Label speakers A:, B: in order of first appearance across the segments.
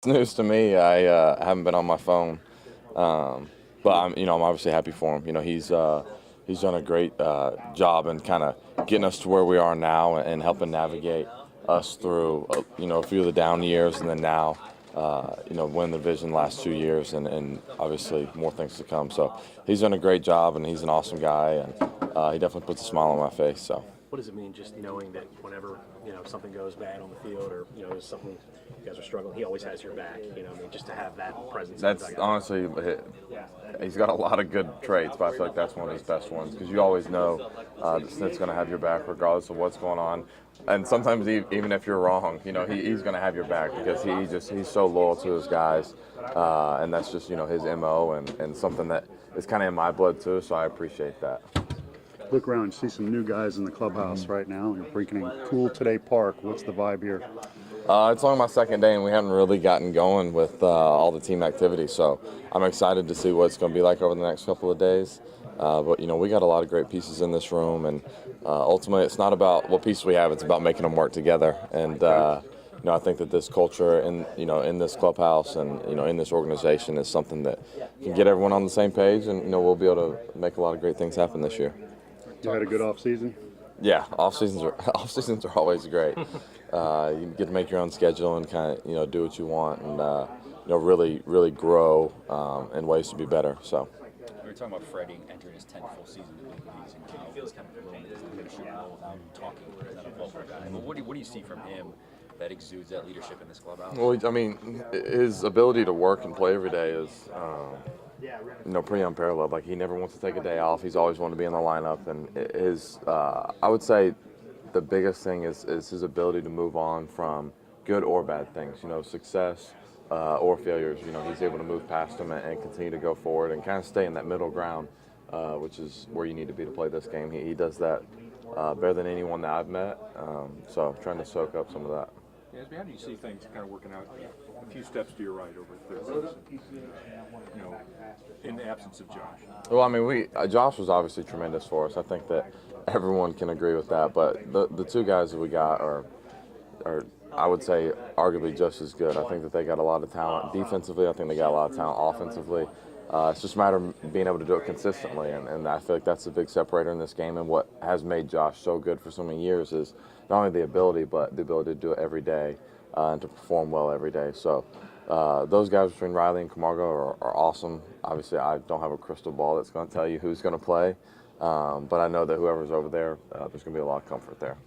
A: It's news to me. I haven't been on my phone, but I'm obviously happy for him. He's done a great job in kind of getting us to where we are now and helping navigate us through a few of the down years, and then now win the division the last 2 years, and obviously more things to come. So he's done a great job, and he's an awesome guy, and he definitely puts a smile on my face. So.
B: What does it mean just knowing that whenever something goes bad on the field or there's something you guys are struggling, he always has your back? I mean, just to have that presence.
A: That's honestly, he's got a lot of good traits, but I feel like that's one of his best ones because you always know that Snit's going to have your back regardless of what's going on. And sometimes even if you're wrong, he's going to have your back because he's so loyal to his guys, and that's just his MO and something that is kind of in my blood too. So I appreciate that.
C: Look around and see some new guys in the clubhouse right now. You're freaking cool today park. What's the vibe here?
A: It's only my second day, and we haven't really gotten going with all the team activities. So I'm excited to see what it's going to be like over the next couple of days. But we got a lot of great pieces in this room, and ultimately, it's not about what piece we have; it's about making them work together. And I think that this culture in this clubhouse and in this organization is something that can get everyone on the same page, and we'll be able to make a lot of great things happen this year.
C: You had a good off season?
A: Yeah, off seasons are always great. You get to make your own schedule and kind of do what you want and really grow in ways to be better. So.
D: We were talking about Freddie entering his 10th full season in the big leagues, and he feels kind of alone in his leadership role without talking. He's not a vocal guy. But what do you see from him that exudes that leadership in this clubhouse?
A: Well, I mean, his ability to work and play every day is. Pretty unparalleled. Like, he never wants to take a day off. He's always wanted to be in the lineup. And I would say the biggest thing is his ability to move on from good or bad things, success or failures. He's able to move past them and continue to go forward and kind of stay in that middle ground, which is where you need to be to play this game. He does that better than anyone that I've met. So I'm trying to soak up some of that.
E: Dansby, how do you see things kind of working out a few steps to your right over third base, in the absence of Josh?
A: Well, I mean, Josh was obviously tremendous for us. I think that everyone can agree with that. But the two guys that we got are I would say, arguably just as good. I think that they got a lot of talent defensively. I think they got a lot of talent offensively. It's just a matter of being able to do it consistently, and I feel like that's the big separator in this game. And what has made Josh so good for so many years is not only the ability, but the ability to do it every day and to perform well every day. So those guys between Riley and Camargo are awesome. Obviously, I don't have a crystal ball that's going to tell you who's going to play, but I know that whoever's over there, there's going to be a lot of comfort there.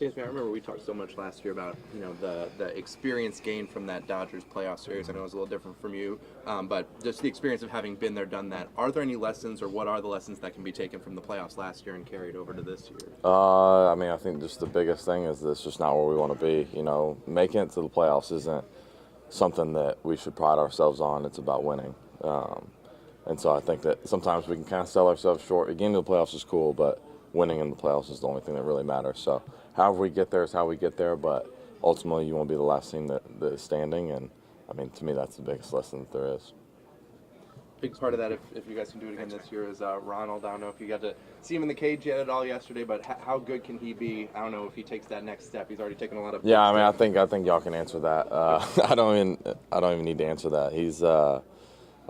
F: Dansby, I remember we talked so much last year about the experience gained from that Dodgers playoff series. I know it was a little different from you, but just the experience of having been there, done that. Are there any lessons, or what are the lessons that can be taken from the playoffs last year and carried over to this year?
A: I mean, I think just the biggest thing is this just not where we want to be. Making it to the playoffs isn't something that we should pride ourselves on. It's about winning. And so I think that sometimes we can kind of sell ourselves short. Getting to the playoffs is cool, but winning in the playoffs is the only thing that really matters. So however we get there is how we get there, but ultimately you want to be the last team that is standing, and I mean, to me, that's the biggest lesson that there is.
F: Big part of that, if you guys can do it again this year, is Ronald. I don't know if you got to see him in the cage yet at all yesterday, but how good can he be? I don't know if he takes that next step. He's already taken a lot of.
A: Yeah, I mean, I think y'all can answer that. I don't even need to answer that. He's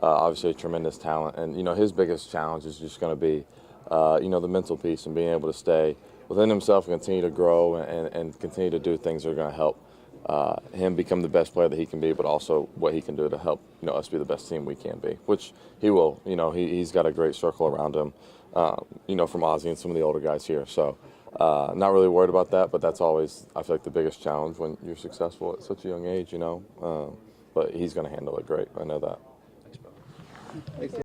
A: obviously a tremendous talent, and his biggest challenge is just going to be the mental piece and being able to stay within himself and continue to grow and continue to do things that are going to help him become the best player that he can be, but also what he can do to help us be the best team we can be, which he will. He's got a great circle around him, from Ozzie and some of the older guys here. So not really worried about that, but that's always, I feel like, the biggest challenge when you're successful at such a young age, but he's going to handle it great. I know that.
F: Thanks.